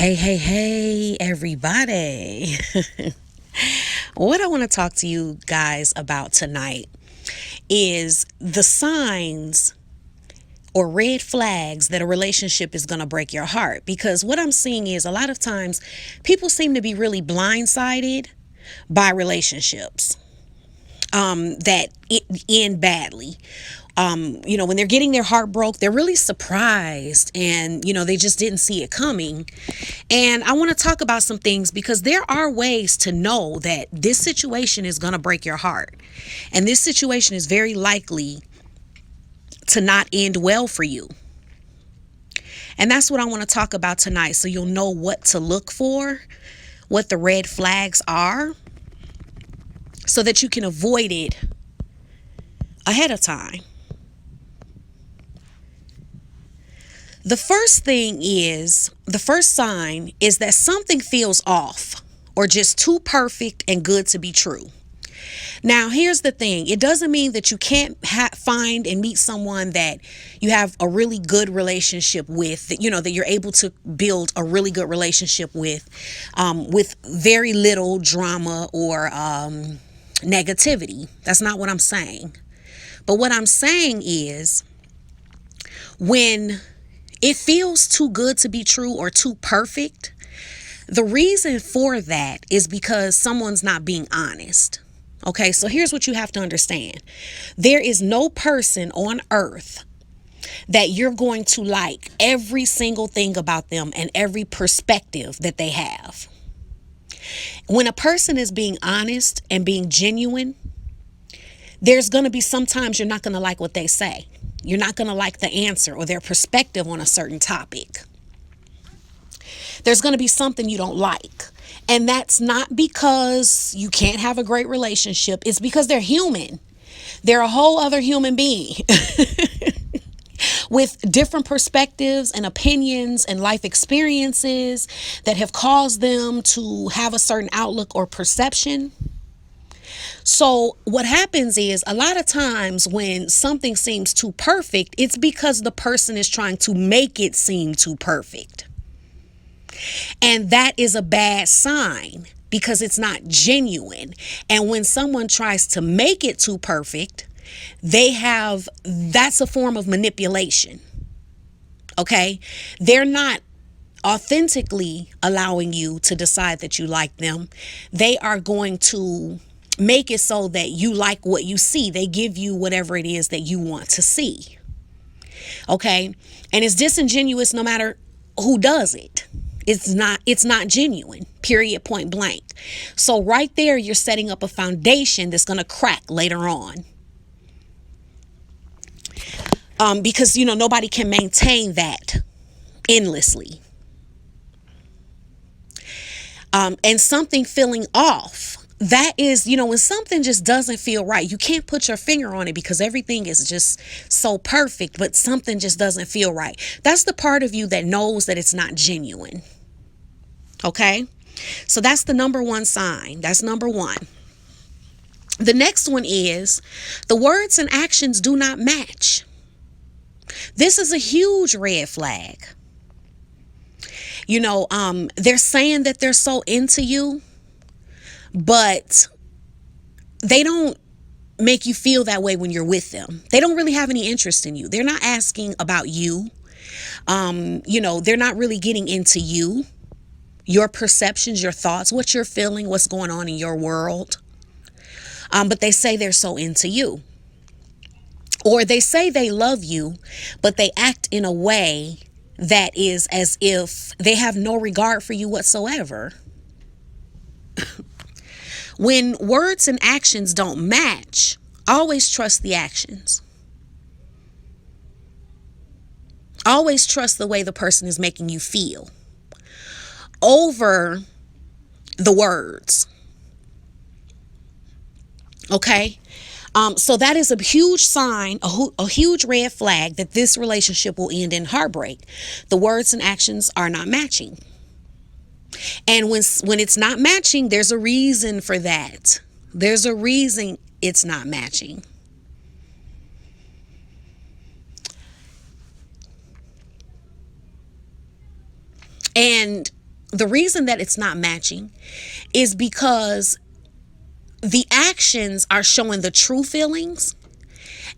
Hey, everybody. What I want to talk to you guys about tonight is the signs or red flags that a relationship is going to break your heart. Because what I'm seeing is a lot of times people seem to be really blindsided by relationships that end badly. When they're getting their heart broke, they're really surprised and, they just didn't see it coming. And I want to talk about some things because there are ways to know that this situation is going to break your heart. And this situation is very likely to not end well for you. And that's what I want to talk about tonight. So you'll know what to look for, what the red flags are, so that you can avoid it ahead of time. The first sign is that something feels off or just too perfect and good to be true. Now, here's the thing. It doesn't mean that you can't find and meet someone that you have a really good relationship with, that you're able to build a really good relationship with very little drama or negativity. That's not what I'm saying. But what I'm saying is when it feels too good to be true or too perfect, the reason for that is because someone's not being honest. Okay, so here's what you have to understand. There is no person on earth that you're going to like every single thing about them and every perspective that they have. When a person is being honest and being genuine, there's going to be sometimes you're not going to like what they say. You're not going to like the answer or their perspective on a certain topic. There's going to be something you don't like. And that's not because you can't have a great relationship. It's because they're human. They're a whole other human being with different perspectives and opinions and life experiences that have caused them to have a certain outlook or perception. So what happens is a lot of times when something seems too perfect, it's because the person is trying to make it seem too perfect. And that is a bad sign because it's not genuine. And when someone tries to make it too perfect, that's a form of manipulation. Okay? They're not authentically allowing you to decide that you like them. They are going to make it so that you like what you see. They give you whatever it is that you want to see. Okay? And it's disingenuous no matter who does it. It's not genuine, period, point blank. So right there, you're setting up a foundation that's going to crack later on. Because, nobody can maintain that endlessly. And something feeling off. That is, when something just doesn't feel right, you can't put your finger on it because everything is just so perfect, but something just doesn't feel right. That's the part of you that knows that it's not genuine. Okay? So that's the number one sign. That's number one. The next one is the words and actions do not match. This is a huge red flag. They're saying that they're so into you, but they don't make you feel that way when you're with them. They don't really have any interest in you. They're not asking about you. They're not really getting into you, your perceptions, your thoughts, what you're feeling, what's going on in your world. But they say they're so into you. Or they say they love you, but they act in a way that is as if they have no regard for you whatsoever. When words and actions don't match, always trust the actions. Always trust the way the person is making you feel over the words. Okay? So that is a huge sign, a huge red flag that this relationship will end in heartbreak. The words and actions are not matching. And when it's not matching, there's a reason for that. There's a reason it's not matching. And The reason that it's not matching is because the actions are showing the true feelings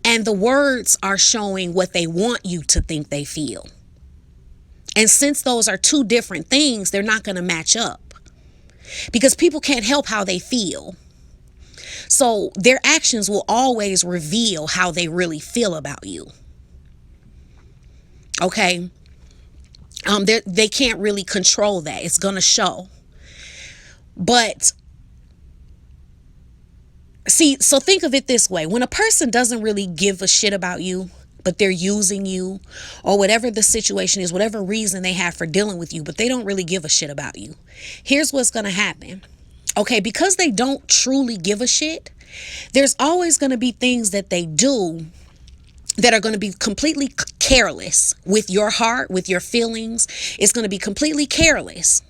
and the words are showing what they want you to think they feel. And since those are two different things, they're not going to match up because people can't help how they feel. So their actions will always reveal how they really feel about you. Okay. They can't really control that. It's going to show. But see, so think of it this way. When a person doesn't really give a shit about you, but they're using you, or whatever the situation is, whatever reason they have for dealing with you, but they don't really give a shit about you, here's what's going to happen. Okay, because they don't truly give a shit, there's always going to be things that they do that are going to be completely careless with your heart, with your feelings. It's going to be completely careless,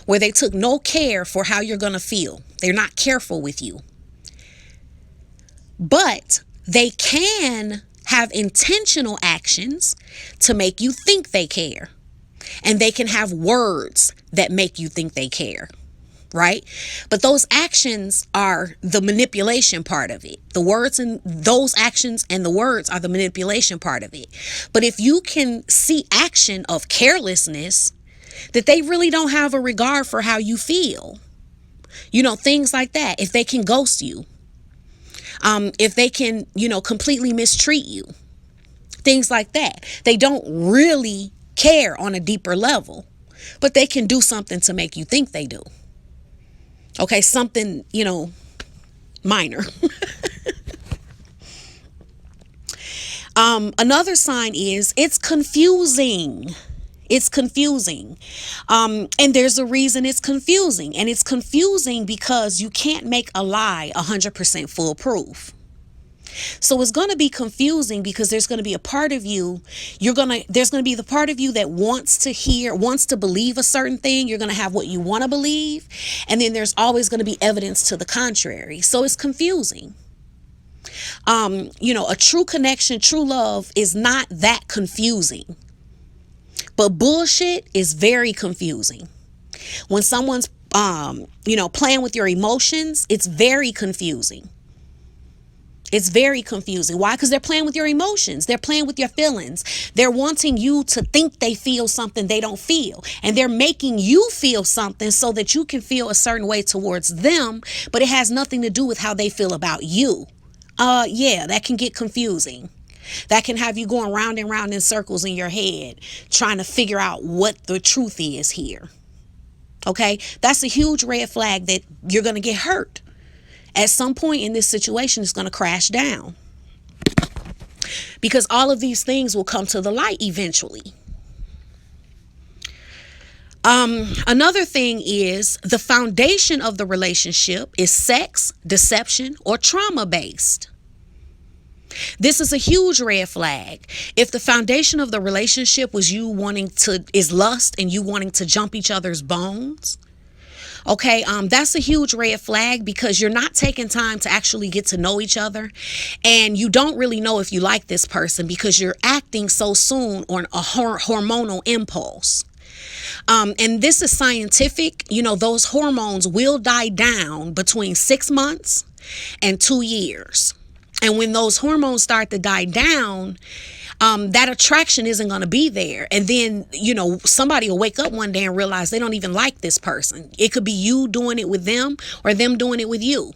where they took no care for how you're going to feel. They're not careful with you. But they can have intentional actions to make you think they care. And they can have words that make you think they care. Right? But those actions are the manipulation part of it. The words and those actions and the words are the manipulation part of it. But if you can see action of carelessness, that they really don't have a regard for how you feel, things like that. If they can ghost you, if they can, completely mistreat you, things like that. They don't really care on a deeper level, but they can do something to make you think they do. Okay, something, minor. Another sign is it's confusing. It's confusing. And there's a reason it's confusing. And it's confusing because you can't make a lie 100% foolproof. So it's going to be confusing because there's going to be a part of you, there's going to be the part of you that wants to believe a certain thing. You're going to have what you want to believe. And then there's always going to be evidence to the contrary. So it's confusing. A true connection, true love is not that confusing. But bullshit is very confusing. When someone's, playing with your emotions, it's very confusing. It's very confusing. Why? Because they're playing with your emotions. They're playing with your feelings. They're wanting you to think they feel something they don't feel. And they're making you feel something so that you can feel a certain way towards them. But it has nothing to do with how they feel about you. That can get confusing. That can have you going round and round in circles in your head, trying to figure out what the truth is here. Okay? That's a huge red flag that you're going to get hurt. At some point in this situation, it's going to crash down. Because all of these things will come to the light eventually. Another thing is the foundation of the relationship is sex, deception, or trauma-based. This is a huge red flag. If the foundation of the relationship was is lust and you wanting to jump each other's bones, okay, that's a huge red flag because you're not taking time to actually get to know each other. And you don't really know if you like this person because you're acting so soon on a hormonal impulse. And this is scientific. Those hormones will die down between 6 months and 2 years. And when those hormones start to die down, that attraction isn't going to be there. And then, somebody will wake up one day and realize they don't even like this person. It could be you doing it with them or them doing it with you.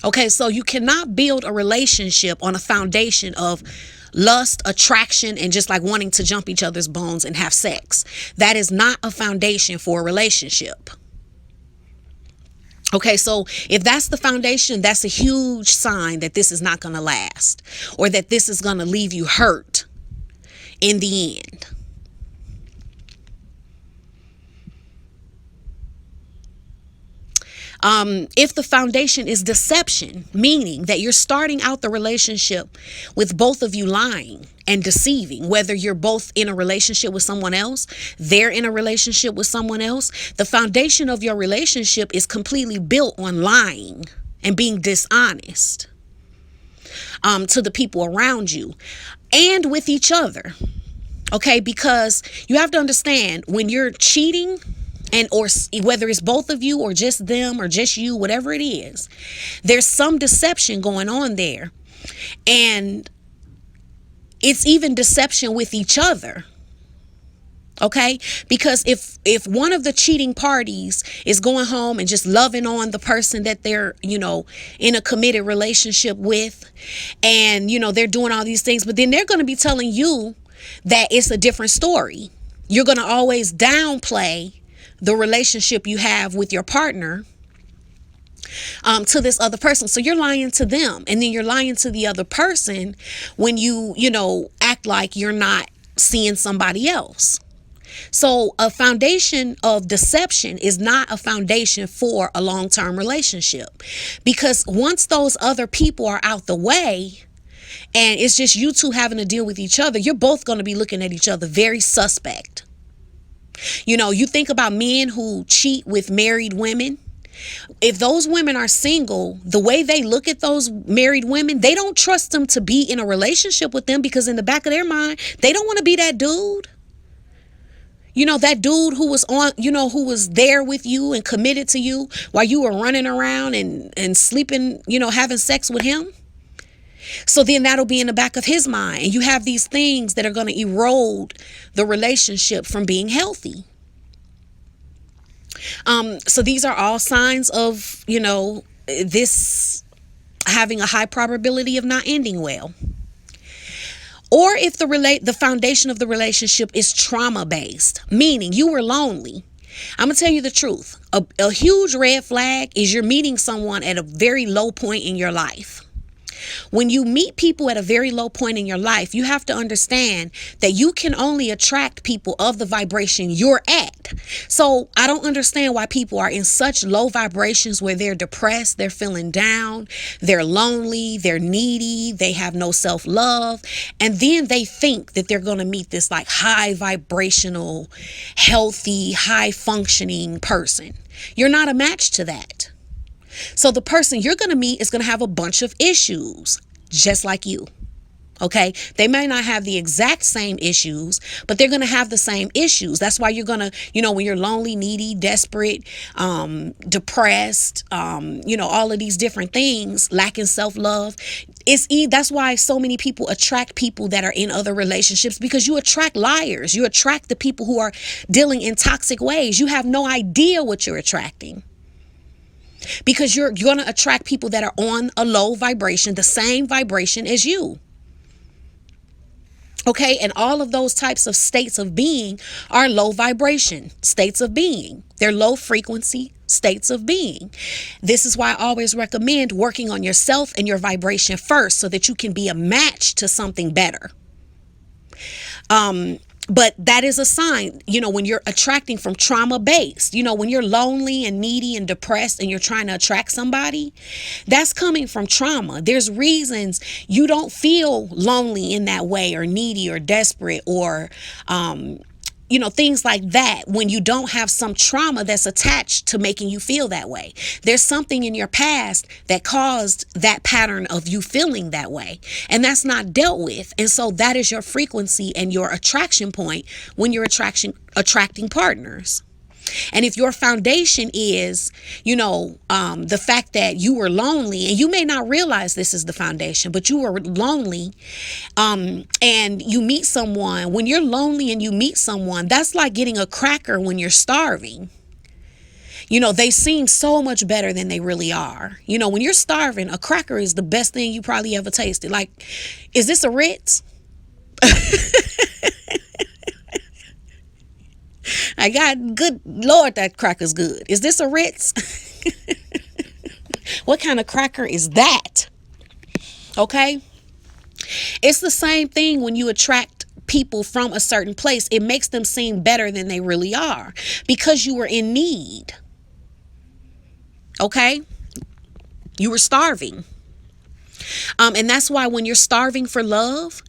Okay, so you cannot build a relationship on a foundation of lust, attraction, and just like wanting to jump each other's bones and have sex. That is not a foundation for a relationship. Okay, so if that's the foundation, that's a huge sign that this is not going to last or that this is going to leave you hurt in the end. If the foundation is deception, meaning that you're starting out the relationship with both of you lying and deceiving, whether you're both in a relationship with someone else, they're in a relationship with someone else, the foundation of your relationship is completely built on lying and being dishonest to the people around you and with each other. Okay, because you have to understand when you're cheating, and or whether it's both of you or just them or just you, whatever it is, there's some deception going on there. And it's even deception with each other. Okay, because if one of the cheating parties is going home and just loving on the person that they're, in a committed relationship with, and they're doing all these things, but then they're going to be telling you that it's a different story. You're going to always downplay the relationship you have with your partner, to this other person. So you're lying to them, and then you're lying to the other person when you act like you're not seeing somebody else. So a foundation of deception is not a foundation for a long-term relationship, because once those other people are out the way and it's just you two having to deal with each other, you're both going to be looking at each other very suspect. You think about men who cheat with married women. If those women are single, the way they look at those married women, they don't trust them to be in a relationship with them, because in the back of their mind, they don't want to be that dude. That dude who was who was there with you and committed to you while you were running around and sleeping, having sex with him. So then that'll be in the back of his mind. And you have these things that are going to erode the relationship from being healthy. So these are all signs of, this having a high probability of not ending well. Or if the foundation of the relationship is trauma based, meaning you were lonely. I'm going to tell you the truth. A huge red flag is you're meeting someone at a very low point in your life. When you meet people at a very low point in your life, you have to understand that you can only attract people of the vibration you're at. So I don't understand why people are in such low vibrations where they're depressed, they're feeling down, they're lonely, they're needy, they have no self-love. And then they think that they're going to meet this like high vibrational, healthy, high functioning person. You're not a match to that. So the person you're going to meet is going to have a bunch of issues, just like you. Okay, they may not have the exact same issues, but they're going to have the same issues. That's why you're going to, when you're lonely, needy, desperate, depressed, all of these different things, lacking self-love. That's why so many people attract people that are in other relationships, because you attract liars. You attract the people who are dealing in toxic ways. You have no idea what you're attracting. Because you're going to attract people that are on a low vibration, the same vibration as you. Okay, and all of those types of states of being are low vibration states of being. They're low frequency states of being. This is why I always recommend working on yourself and your vibration first, so that you can be a match to something better. But that is a sign, when you're attracting from trauma based, when you're lonely and needy and depressed and you're trying to attract somebody, that's coming from trauma. There's reasons you don't feel lonely in that way, or needy or desperate, or, things like that, when you don't have some trauma that's attached to making you feel that way. There's something in your past that caused that pattern of you feeling that way, and that's not dealt with. And so that is your frequency and your attraction point when you're attracting partners. And if your foundation is, the fact that you were lonely, and you may not realize this is the foundation, but you were lonely, and you meet someone. When you're lonely and you meet someone, that's like getting a cracker when you're starving. They seem so much better than they really are. When you're starving, a cracker is the best thing you probably ever tasted. Like, is this a Ritz? I got good Lord, that cracker's good. Is this a Ritz? What kind of cracker is that? Okay. It's the same thing when you attract people from a certain place. It makes them seem better than they really are, because you were in need. Okay. You were starving. And that's why when you're starving for love,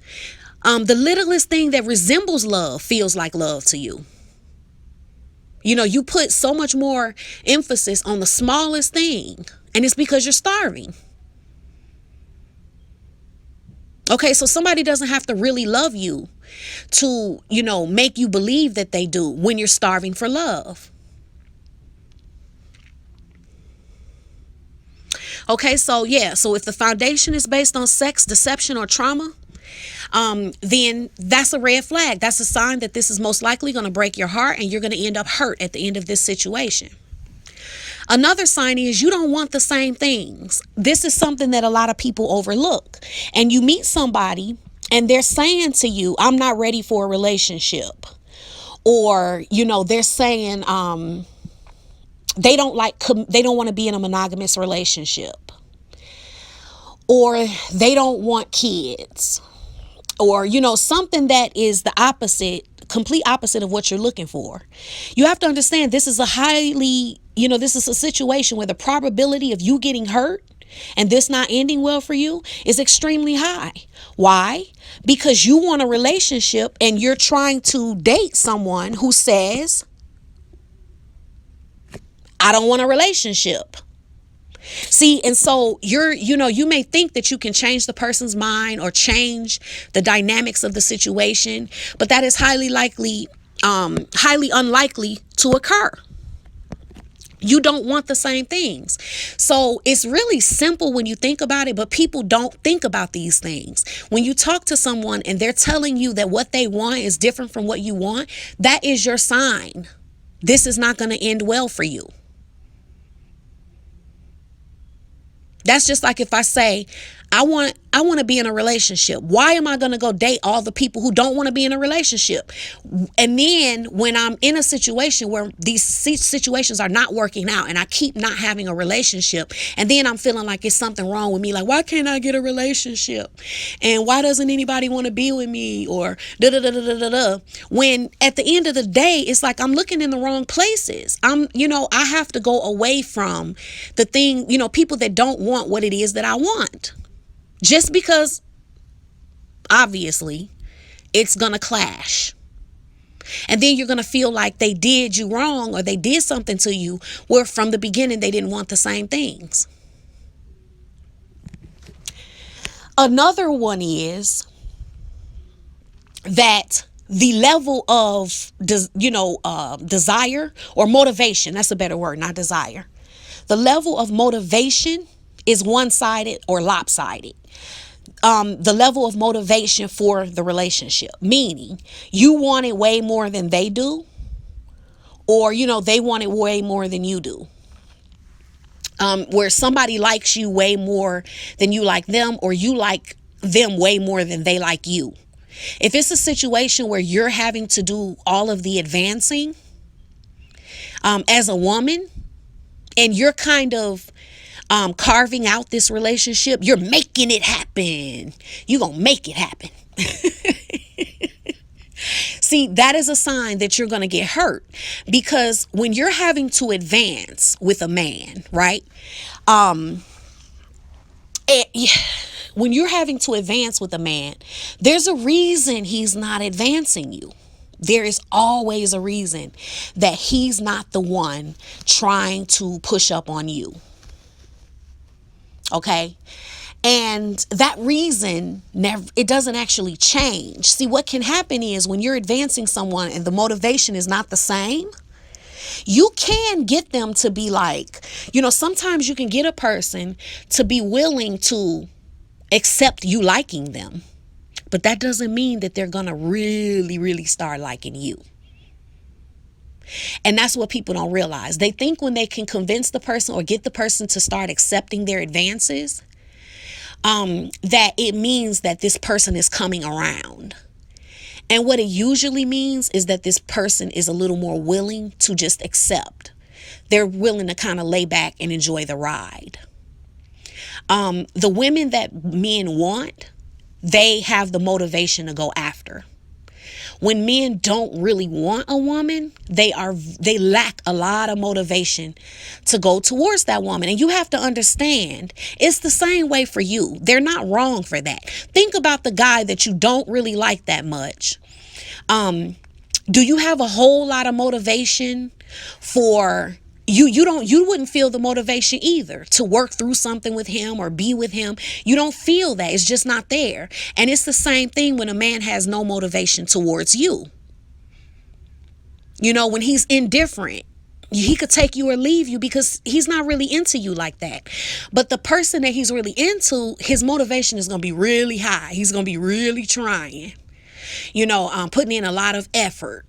the littlest thing that resembles love feels like love to you. You put so much more emphasis on the smallest thing, and it's because you're starving. Okay, so somebody doesn't have to really love you to, make you believe that they do when you're starving for love. Okay, so yeah, so if the foundation is based on sex, deception, or trauma, then that's a red flag. That's a sign that this is most likely going to break your heart and you're going to end up hurt at the end of this situation. Another sign is you don't want the same things. This is something that a lot of people overlook. And you meet somebody and they're saying to you, I'm not ready for a relationship. Or, they're saying they don't want to be in a monogamous relationship. Or they don't want kids. Or, something that is the opposite, complete opposite of what you're looking for. You have to understand this is this is a situation where the probability of you getting hurt and this not ending well for you is extremely high. Why? Because you want a relationship and you're trying to date someone who says, I don't want a relationship. See, and so you may think that you can change the person's mind or change the dynamics of the situation, but that is highly unlikely to occur. You don't want the same things. So it's really simple when you think about it, but people don't think about these things. When you talk to someone and they're telling you that what they want is different from what you want, that is your sign. This is not going to end well for you. That's just like if I say, I want to be in a relationship. Why am I going to go date all the people who don't want to be in a relationship? And then when I'm in a situation where these situations are not working out and I keep not having a relationship, and then I'm feeling like it's something wrong with me, like, why can't I get a relationship? And why doesn't anybody want to be with me? Or da da da da da da. When at the end of the day, it's like I'm looking in the wrong places. I have to go away from the thing, people that don't want what it is that I want. Just because, obviously, it's going to clash. And then you're going to feel like they did you wrong or they did something to you where from the beginning they didn't want the same things. Another one is that the level of, desire or motivation, that's a better word, not desire. The level of motivation is one-sided or lopsided. The level of motivation for the relationship, meaning you want it way more than they do, or, they want it way more than you do. Where somebody likes you way more than you like them, or you like them way more than they like you. If it's a situation where you're having to do all of the advancing as a woman, and you're kind of carving out this relationship, you're making it happen. You're going to make it happen. See, that is a sign that you're going to get hurt, because when you're having to advance with a man, right? When you're having to advance with a man, there's a reason he's not advancing you. There is always a reason that he's not the one trying to push up on you. Okay. And that reason it doesn't actually change. See, what can happen is when you're advancing someone and the motivation is not the same, you can get them to be like, sometimes you can get a person to be willing to accept you liking them, but that doesn't mean that they're going to really, really start liking you. And that's what people don't realize. They think when they can convince the person or get the person to start accepting their advances, that it means that this person is coming around. And what it usually means is that this person is a little more willing to just accept. They're willing to kind of lay back and enjoy the ride. The women that men want, they have the motivation to go after. When men don't really want a woman, they lack a lot of motivation to go towards that woman. And you have to understand, it's the same way for you. They're not wrong for that. Think about the guy that you don't really like that much. Do you have a whole lot of motivation for You wouldn't feel the motivation either to work through something with him or be with him. You don't feel that. It's just not there. And it's the same thing when a man has no motivation towards you. When he's indifferent, he could take you or leave you because he's not really into you like that. But the person that he's really into, his motivation is going to be really high. He's going to be really trying, putting in a lot of effort.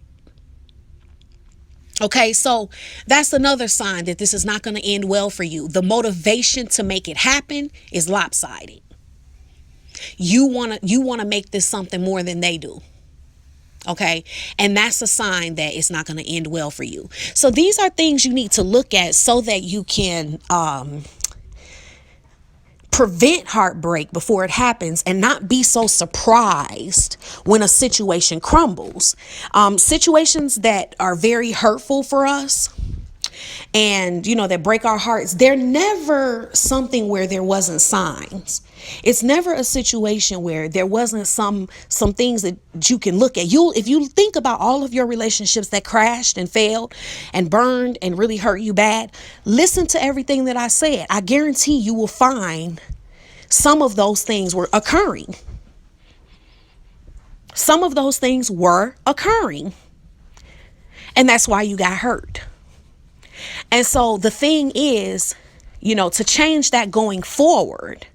Okay, so that's another sign that this is not going to end well for you. The motivation to make it happen is lopsided. You want to make this something more than they do. Okay, and that's a sign that it's not going to end well for you. So these are things you need to look at so that you can prevent heartbreak before it happens and not be so surprised when a situation crumbles. Situations that are very hurtful for us and that break our hearts, they're never something where there wasn't signs. It's never a situation where there wasn't some things that you can look at. If you think about all of your relationships that crashed and failed and burned and really hurt you bad, listen to everything that I said. I guarantee you will find some of those things were occurring. Some of those things were occurring. And that's why you got hurt. And so the thing is, to change that going forward,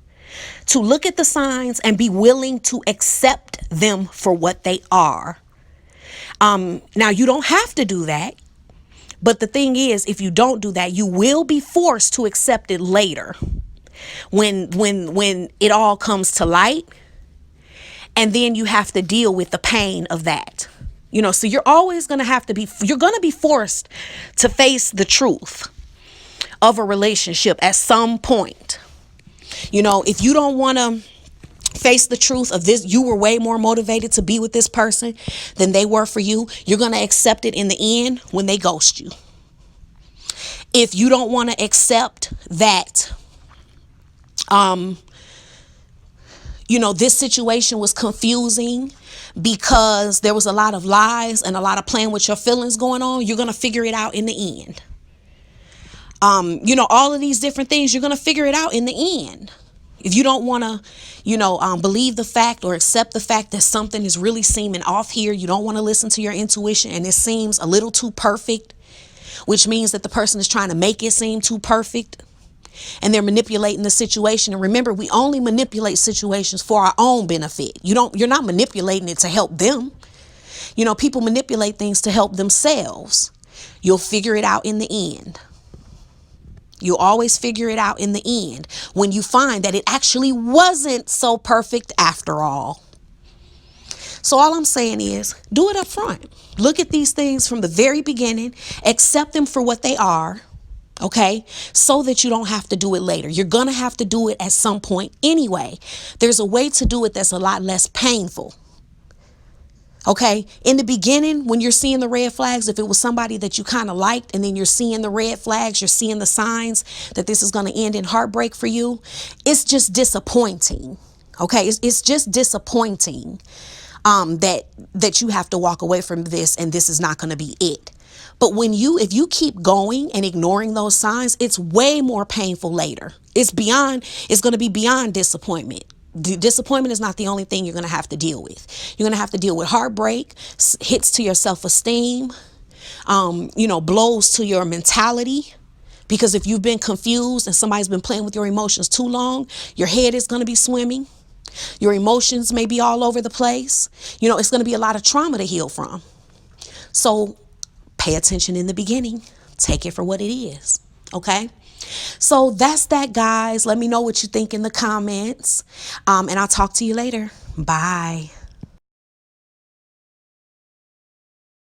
to look at the signs and be willing to accept them for what they are. Now, you don't have to do that. But the thing is, if you don't do that, you will be forced to accept it later when it all comes to light. And then you have to deal with the pain of that. So you're always going to be forced to face the truth of a relationship at some point. If you don't want to face the truth of this, you were way more motivated to be with this person than they were for you. You're going to accept it in the end when they ghost you. If you don't want to accept that, this situation was confusing because there was a lot of lies and a lot of playing with your feelings going on, you're going to figure it out in the end. All of these different things, you're going to figure it out in the end. If you don't want to, believe the fact or accept the fact that something is really seeming off here, you don't want to listen to your intuition and it seems a little too perfect, which means that the person is trying to make it seem too perfect. And they're manipulating the situation. And remember, we only manipulate situations for our own benefit. You're not manipulating it to help them. People manipulate things to help themselves. You'll figure it out in the end. You'll always figure it out in the end when you find that it actually wasn't so perfect after all. So all I'm saying is do it up front. Look at these things from the very beginning. Accept them for what they are. Okay, so that you don't have to do it later. You're going to have to do it at some point anyway. There's a way to do it that's a lot less painful. Okay, in the beginning, when you're seeing the red flags, if it was somebody that you kind of liked and then you're seeing the red flags, you're seeing the signs that this is going to end in heartbreak for you, it's just disappointing. Okay, it's just disappointing that you have to walk away from this and this is not going to be it. But if you keep going and ignoring those signs, it's way more painful later. It's going to be beyond disappointment. Disappointment is not the only thing you're going to have to deal with. You're going to have to deal with heartbreak, hits to your self-esteem, blows to your mentality. Because if you've been confused and somebody's been playing with your emotions too long, your head is going to be swimming. Your emotions may be all over the place. It's going to be a lot of trauma to heal from. So pay attention in the beginning. Take it for what it is. Okay. So that's that, guys. Let me know what you think in the comments. And I'll talk to you later. Bye.